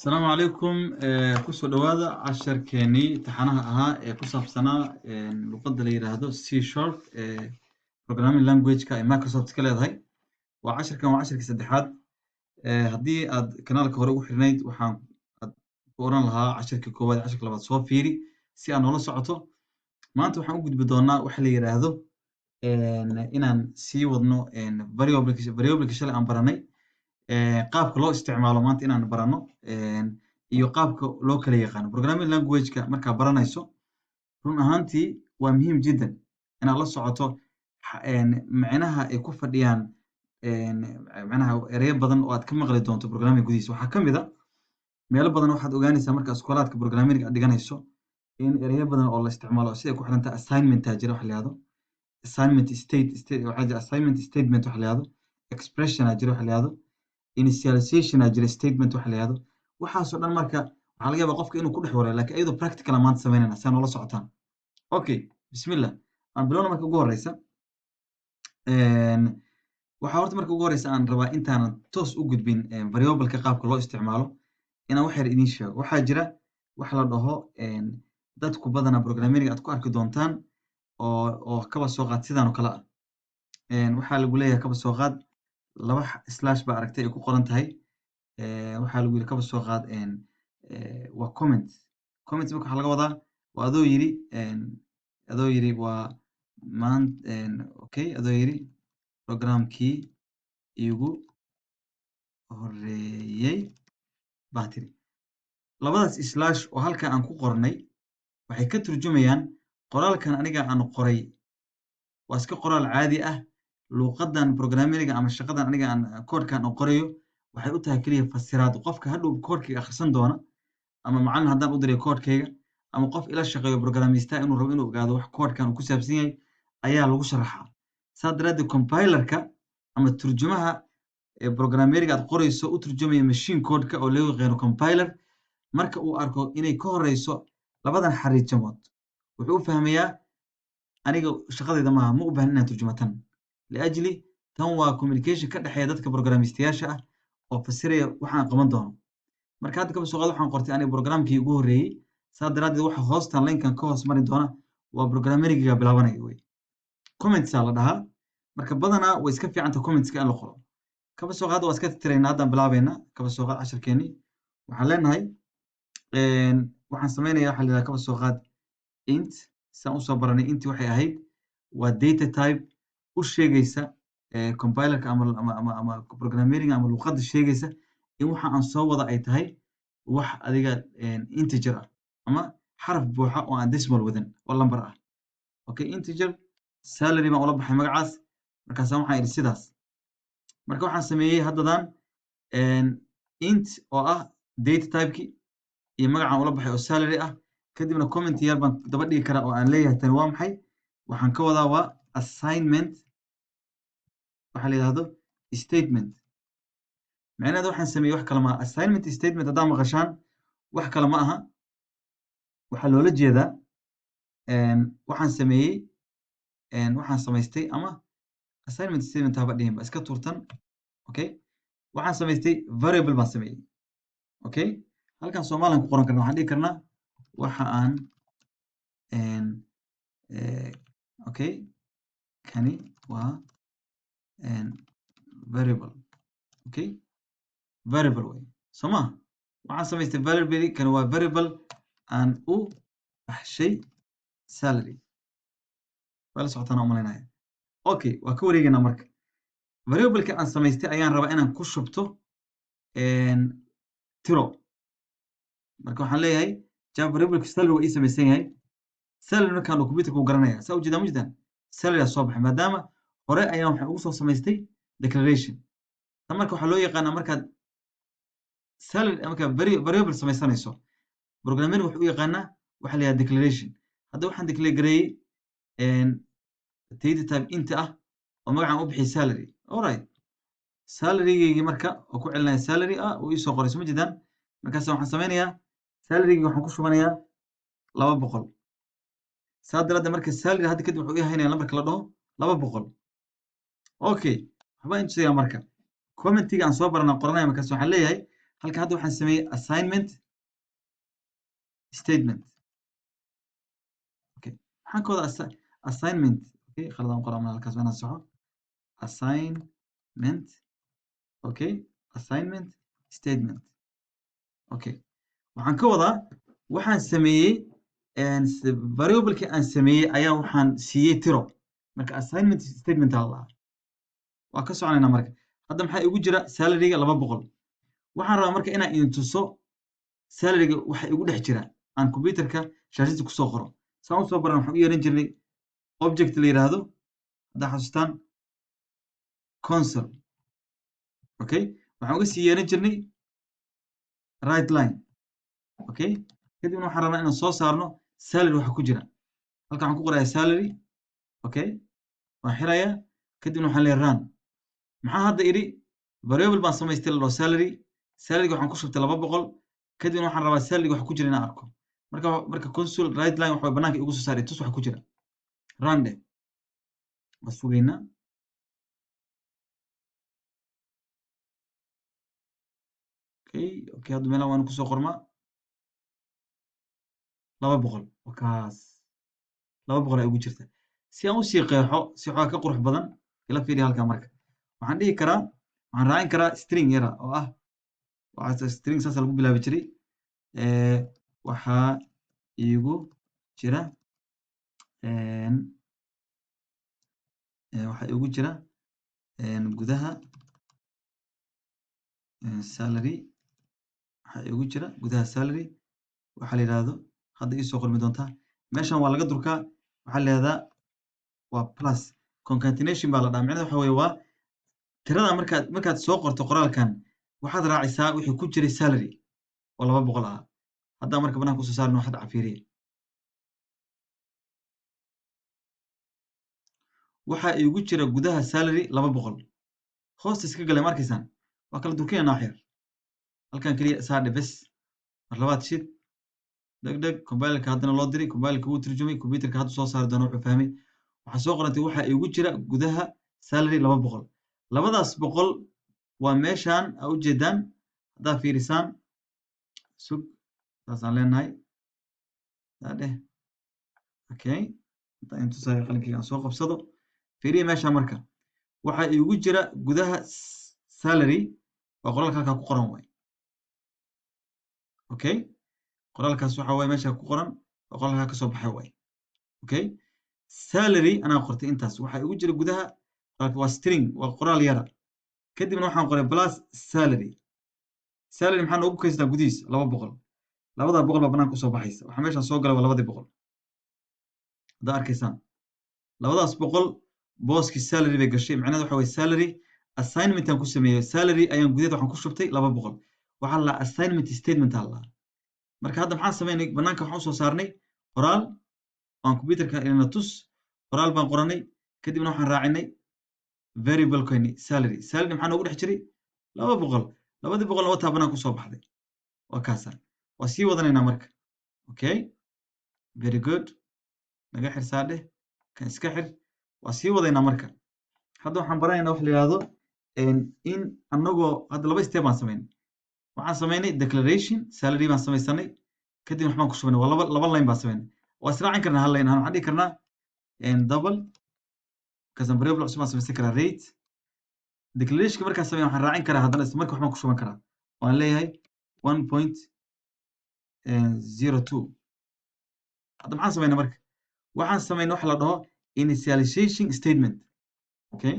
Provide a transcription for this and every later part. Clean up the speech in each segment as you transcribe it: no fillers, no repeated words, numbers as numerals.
السلام عليكم kusoo dhawaada casharkeenii taxanaha ahaa ee ku saabsanaa luqadda la yiraahdo C sharp programming language-ka ay Microsoft ka leedahay. Waa casharkii saddexaad. Haddii aad kanaalka hore ugu xirnayd waxaan ku oran lahaa casharkii koowaad iyo casharkii labaad soo fiiri si aad noola socoto. Maanta waxaan u gudbi doonaa waxa la yiraahdo inaan sii wadno variable-ka shalay aan baranay. qaabka loo isticmaalo maanta inaan barano iyo qaabka loo kala yaqaano programming language-ka markaa baranayso run ahaantii waa muhiim jiddan inaad la socoto macnaha ay ku fadhiyaan macnaha ereyo badan oo aad ka maqli doonto programming gudihiisa. Waxaa ka mid a meelo badan waxaad ogaanaysaa marka iskoolaadka programming aad dhiganayso in ereyo badan oo la isticmaalo sida ku xiran tahay assignment-aa jira wax la yiraahdo assignment waxaa jira assignment statement wax la yiraahdo expression-aa jira wax la yiraahdo initialization aa jira statement waxa la yiraahdo. waxaasoo dhan marka waxaa laga yaabaa qofka inuu ku dhex wareero laakiin iyadoo practical aan maanta samaynayna si aad noola socotaan. Okay, bismillah. aan bilowna marka ugu horeysa waxaa horta marka ugu horeysa aan rabaa intaanan toos u gudbin variable-ka qaabka loo isticmaalo inaan wax yar idiin sheego. waxaa jira wax la dhaho dadku badanaa programming aad ku arki doontaan oo kaba soo qaad sidaan oo kale ah. waxaa lagu leeyahay kaba soo qaad laba slash baa aragtay ay ku qoran tahay. waxaa lagu yiri kaba soo qaad waa comment marka waxaa laga wadaa waa adoo yiri waa okay adoo yiri programkii igu horeeyay baa tiri labadaas slash oo halkan aan ku qornay waxay ka turjumayaan qoraalkan aniga aan qoray waa iska qoraal caadi ah. luqadan programming ama shaqadan aniga aan koodkan aan qorayo waxay u tahay kaliya fasiraad qofka hadhow koodkayga akhrisan doona ama macallin haddaan u diray koodkayga ama qof ila shaqeeyo programmista inuu rabo inuu ogaado wax koodkan uu ku saabsan yahay ayaa lagu sharaxaa. saa daraaddeed compiler-ka ama turjumaha programming aad qorayso u turjumaya machine code-ka oo loo yaqaano compiler marka uu arko inay ka horeyso labadan xariijamood wuxuu u fahmayaa aniga shaqadayda maaha ma u baahan inaan turjumo tan liajli tan waa communication ka dhexeeya dadka programmistayaasha ah oo fasiraya waxaan qaban doono. marka hadda kaba soo qaad waxaan qortay aniga programkii ugu horeeyay saa daraaddeed waxa hoostan linkan ka hoos mari doona waa programming-ga bilaabanaya wey. comments-aa la dhahaa marka badanaa way iska fiican tahay comments-ka in la qoro. kaba soo qaad waa iska tirtiraynaa haddaan bilaabayna kaba soo qaad casharkeenii waxaan leenahay waxaan samaynayaa waxa la yidhahdaa kaba soo qaad int saan usoo baranay inti waxay ahayd waa data type u sheegaysa compiler-ka ama programming ama luqadda sheegaysa in waxa aan soo wada ay tahay wax adiga integer ah ama xaraf buuxa oo aan decimal wadan oo lambar ah. okay integer salary baan ula baxay magacaas markaas waxaan idhi sidaas. marka waxaan sameeyey haddadan int oo ah data type-ki iyo magacaan ula baxay oo salary ah kadibna comment yar baan daba dhigi karaa oo aan leeyahay tani waa maxay waxaan ka wadaa waa assignment waxa la yiraahdo statement. macnaheedu waxaan sameeyey wax kale ma aha assignment statement haddaa maqashaan wax kale ma aha waxaa loola jeedaa waxaan sameeyey waxaan samaystay ama assignment statement haba dhihin ba iska tuurtan. okay waxaan samaystay variable baan sameeyey. okay halkan Soomaalian ku qoran karna waxaan dhihi karnaa waxa aan okay kani waa variable. okay variable way soma waxaan samaystay variable kan waa variable aan u baxshay salary wala socotana umaleynaya. okay waa ka wareegaynaa marka variable-ka aan samaystay ayaan rabaa inaan ku shubto tiro. marka waxaan leeyahay java variable-ka salary waa ii samaysan yahay salary markaan computer ku garanaya saa ujeedaa mujdan salary soo baxay maadaama hore ayaan waxaan ugu soo samaystay declaration. tan marka waxaa loo yaqaanaa markaad salary marka variable samaysanayso programming wuxuu u yaqaanaa waxa la yiraahdaa declaration. hadda waxaan declare gareeyay data type int ah oo magacaan u bixiyay salary. alright salary-gaygi marka oo ku celinaya salary ah uu ii soo qoray soo jeedaan markaas waxaan sameynayaa salary-gi waxaan ku shubanayaa 200. saa daraaddeed marka salary hadda kadib wuxuu ii haynayaa lambarka la dhaho 200. okay waxbaan intusayaa marka commentiga aan soo baranaa qoranaya markaas waxaan leeyahay halka hadda waxaan sameeyey assignment statement. Okay, maxaan ka wadaa assignment? Okay, khaladaan qoraa halkaas inaan saxo. Assignment. Okay, assignment statement. Okay, waxaan ka wadaa waxaan sameeyey variable-kii aan sameeyey ayaa waxaan siiyey tiro. marka assignment statement aa lahaa. waa ka soconaynaa marka. hadda maxaa igu jira salary-ga 200. waxaan rabaa marka inaan idin tuso salary-ga waxa igu dhex jira aan computerka shaashada kusoo qoro. saan usoo baran waxaan u yeeran jirnay object la yiraahdo haddaa xasuustaan console. Okay, waxaan uga sii yeeran jirnay right line. Okay, kadibna waxaan rabnaa inaan soo saarno salary waxa ku jira. halkan waxaan ku qorayaa salary. Okay, waan xirayaa kadibna waxaan leeyahay run. maxaa hadda idhi variable baan samaystay la salary. salary-ga waxaan ku shubtay 200 kadibna waxaan rabaa salary waxa ku jira inaan arko. marka console right line waxa banaanka igu soo saaray tus waxa ku jira. run de bas fogeynaa. okay hadda meelaha waan ku soo qormaa 200. wakaas 200 ay ugu jirta. si aan u sii qeexo si xogaa ka qurux badan ila fiiriya halkan marka. waxaan dhihi karaa waxaan raacin karaa string yara oo ah waxa string saas lagu bilaabi jiray waxaa igu jira waxa igu jira gudaha salary. waxa igu jira gudaha salary waxa la yiraahdo hadda ii soo qormi doontaa. meeshan waa laga durkaa waxa la yiraahdaa waa plus concatenation baa la dhahaa. macnaheedu waxa weeye waa tirada markaad soo qorto qoraalkan waxaad raacisaa wixii ku jiray salary oo 200 ah. hadda marka banaanka kusoo saarno waxaad cafiiriye. waxa igu jira gudaha salary 200. hoosta iska galay markaysaan waa kala durkeenaa wax yar. halkan kaliya saadhe bes mar labaad shid degdeg compiler-ka haddana loo diray. compiler-ka wuu turjumay computerka hadda soo saari doona wuxuu fahmay. waxaa soo qorantay waxa igu jira gudaha salary 200. labadaas boqol waa meeshaan aa ujeedaan haddaa fiirisaan sug saasaan leenahay saadheh. okay intaan intusayo qalinkayga aan soo qabsado fiiriya meeshaan marka waxa igu jira gudaha salary waa qoraalka halkaa ku qoran waay. okay qoraalkaas waxa waay meesha ku qoran waa qoraalka ka soo baxay waay. okay salary anaa qortay intaas waxa igu jira gudaha waa string waa qoraal yara. kadibna waxaan qoray plus salary. salary maxaa noogu kaystaa gudihiisa 200. labada boqol baa banaanka usoo baxaysa. waxa meeshaan soo galay waa 200. haddaa arkaysaan labadaas boqol booskii salary bay gashay. macnaheedu waxa waye salary assignment aan ku sameeyey salary ayaan gudaheeda waxaan ku shubtay 200. waxaa la assignment statement aa la. marka hadda maxaan sameynay banaanka waxaan usoo saarnay qoraal aan computerka inana tus qoraal baan qoranay kadibna waxaan raacinay variable coini salary. salary maxaa noogu dhex jiray 200. 200 laba taa banaanka usoo baxday. waa kaasa waa sii wadanaynaa marka. okay very good naga xir saadhe kan iska xir waa sii wadaynaa marka. hadda waxaan baranaynaa wax la yiraahdo in anagoo hadda laba step baan sameynay. waxaan sameynay declaration salary baan sameysanay kadib waxbaan ku shubnay waa laba line baan sameynay. waa israacin karnaa hal line ahaan waxaan dhihi karnaa double kasan variable cusub baan sameysan karaa rate. declaration markaan sameeyo waxaan raacin karaa haddana isla markii waxbaan ku shuban karaa. waan leeyahay 1.02. hadda maxaan sameynay marka waxaan sameynay waxa la dhaho initialization statement. okay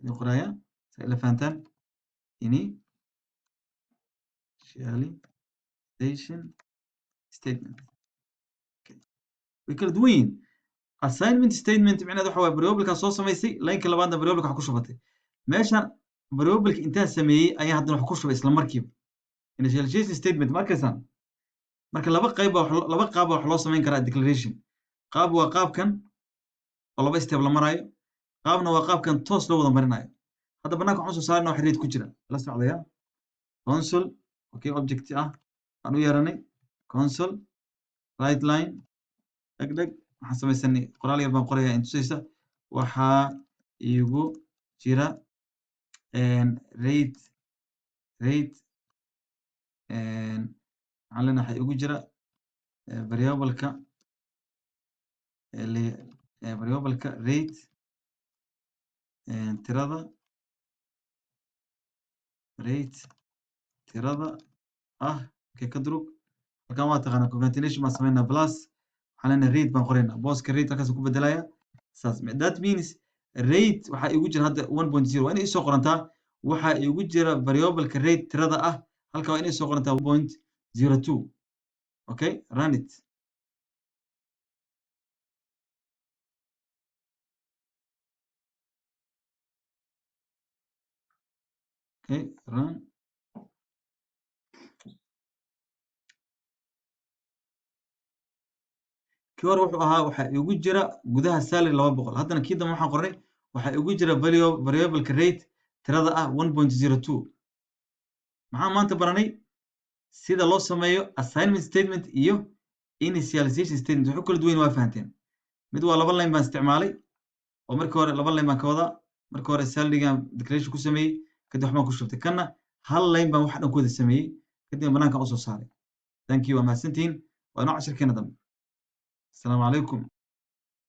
idin qoraya si ila fahantaan initialization statement. okay way kala duwan yihiin. assignment statement macnaheedu waxa waye variable-ka soo samaysay line-ka labaadna variable-ka wax ku shubatay. meeshan variable-ka intaan sameeyey ayaa haddana wax ku shubay isla markiiba. initialization statement ma arkaysaan marka laba qaab wax loo samayn karaa declaration. qaab waa qaabkan oo laba step la marayo. qaabna waa qaabkan toos loo wada marinayo. hadda banaanka waxaan soo saarnaa wax reed ku jira la socdaya console. okay object ah aan u yeeranay console right line degdeg waxaan samaysanay qoraal yar baan qorayaa intusaysa waxaa igu jira rate waxaan leenahay waxaa igu jira variable-ka variable-ka rate tirada ah okay ka durug halkan waa taqaanaa concatenation baan sameynaa plus waxaan leenahay rate baan qoraynaa booska rate halkaas ku bedelaya saas that means rate waxaa igu jira hadda 1.0 waa inay soo qorantaa waxaa igu jira variable-ka rate tirada ah halka waa inay soo qorantaa 1.02 okay run it okay run kii hore wuxuu ahaa waxaa igu jira gudaha salary 200 haddana kii dambe waxaan qornay waxaa igu jira variable-ka rate tirada ah 1.02 maxaa maanta baranay sida loo sameeyo assignment statement iyo initialization statement wuxuu kala duwan waa fahanteen mid waa laba line baan isticmaalay oo markii hore laba line baan ka wadaa markii hore salary-gaan declaration ku sameeyey kadib waxbaan ku shubtay kanna hal line baan wax dhan ku wada sameeyey kadib banaankan usoo saaray thank you waa mahadsantihiin waa inoo cashirkeena dambe السلام عليكم